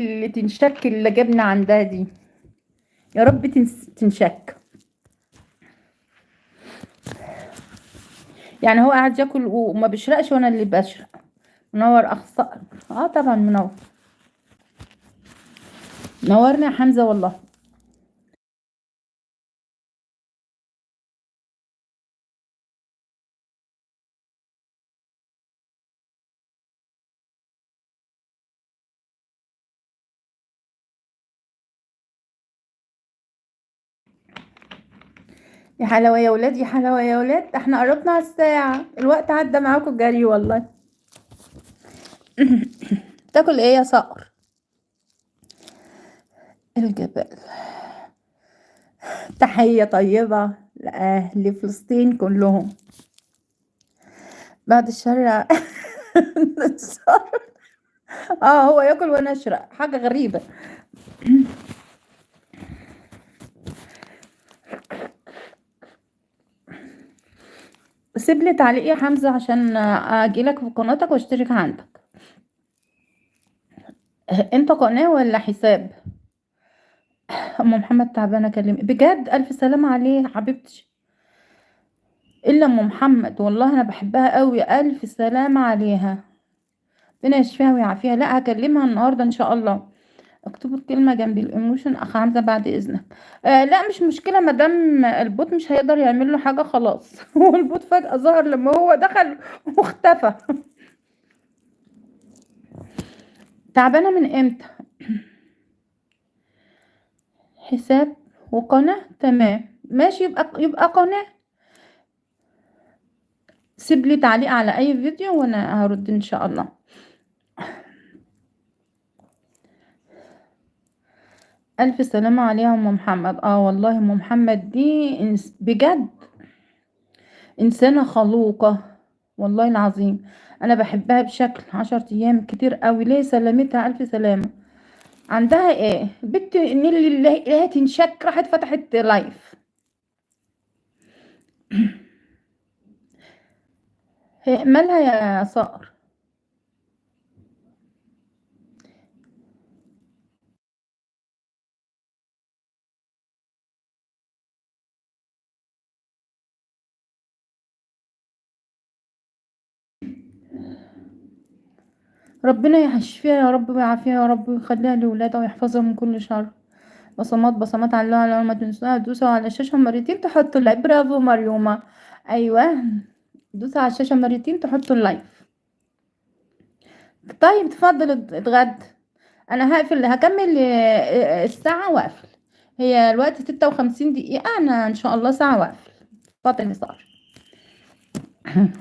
اللي تنشك اللي جبنا عندها دي. يا رب تنشك. يعني هو قاعد ياكل وما بيشرقش وانا اللي بشرق. منور اخصائي. اه طبعا منور. نورنا يا حمزة والله. يا حلاوة يا ولاد، يا حلاوة يا ولاد، احنا قربنا على الساعة، الوقت عدى معاكم جري والله. تاكل ايه يا صقر؟ الجبل. تحية طيبة لأهل فلسطين كلهم. بعد الشر. اه هو ياكل وانا اشرق، حاجة غريبة. سيب لي تعليق يا حمزة عشان اجيلك في قناتك واشترك عندك. انت قناة ولا حساب؟ ام محمد تعبانة، كلمي بجد، الف سلامة عليه حبيبتي. الا ام محمد والله انا بحبها قوي، الف سلامة عليها. ربنا يشفيها ويعافيها. لا هكلمها النهارده ان شاء الله. اكتب الكلمة جنب الايموشن اخ حمزة بعد اذنك. لا مش مشكلة، مادام البوت مش هيقدر يعمل له حاجة خلاص. هو البوت فجأة ظهر لما هو دخل واختفى. تعبانة من امتى؟ حساب وقناة، تمام ماشي، يبقى قناة. سيب لي تعليق على اي فيديو وانا هرد ان شاء الله. الف سلامة عليها ام محمد. اه والله ام محمد دي بجد انسانة خلوقة، والله العظيم. انا بحبها بشكل 10 ايام كتير قوي. ليه سلامتها الف سلامة. عندها ايه بنت نيلي اللي تنشك، راحت فتحت لايف. مالها يا صقر؟ ربنا يشفيها يا رب ويعافيها يا رب ويخليها لولادها ويحفظها من كل شر. بصمات بصمات على الله، على ما تنسوها دوسوا على الشاشة مرتين تحطوا اللايك. برافو مريومة. ايوه، دوسوا على الشاشة مرتين تحطوا اللايك. طيب تفضل اتغدى. انا هكمل الساعة واقفل. هي الوقت 56 دقيقة، انا ان شاء الله ساعة واقفل. اتفضل يا سارة.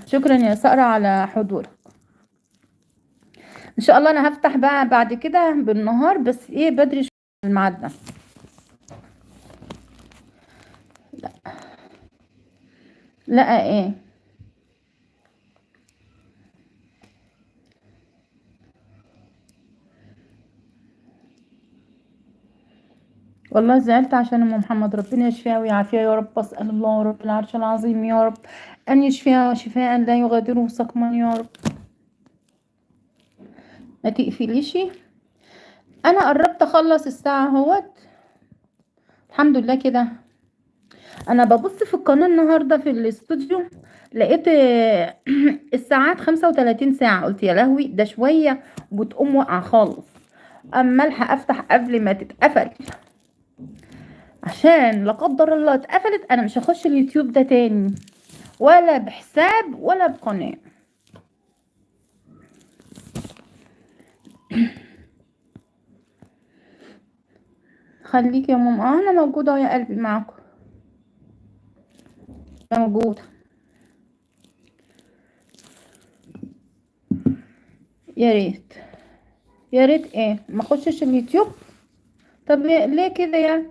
شكرا يا سارة على حضورك. ان شاء الله انا هفتح بقى بعد كده بالنهار، بس ايه بدري شوية الميعاد ده. لا ايه. والله زعلت عشان ام محمد، ربنا يشفيها ويعافيها يا رب. اسال الله رب العرش العظيم يا رب ان يشفيها شفاء لا يغادره سقما يا رب. ما تقفليش. انا قربت اخلص الساعه اهوت. الحمد لله كده. انا ببص في القناه النهارده في الاستوديو، لقيت الساعات 35 ساعه. قلت يا لهوي ده شويه وبتقوم واقعه خالص. اما الحق افتح قبل ما تتقفل، عشان لا قدر الله اتقفلت انا مش هخش اليوتيوب ده تاني، ولا بحساب ولا بقناه. خليك يا ماما. انا موجوده يا قلبي معاكم. موجوده. يا ريت. يا ريت ايه ما اخشش اليوتيوب. طب ليه كده يعني؟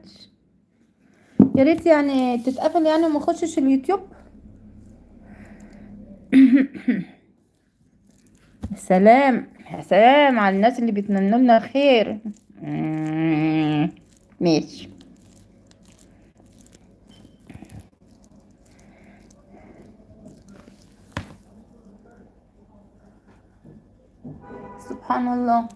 يا ريت يعني تتقفل يعني وما اخشش اليوتيوب. سلام. يا سلام على الناس اللي بيتمنوا لنا خير. ماشي. سبحان الله.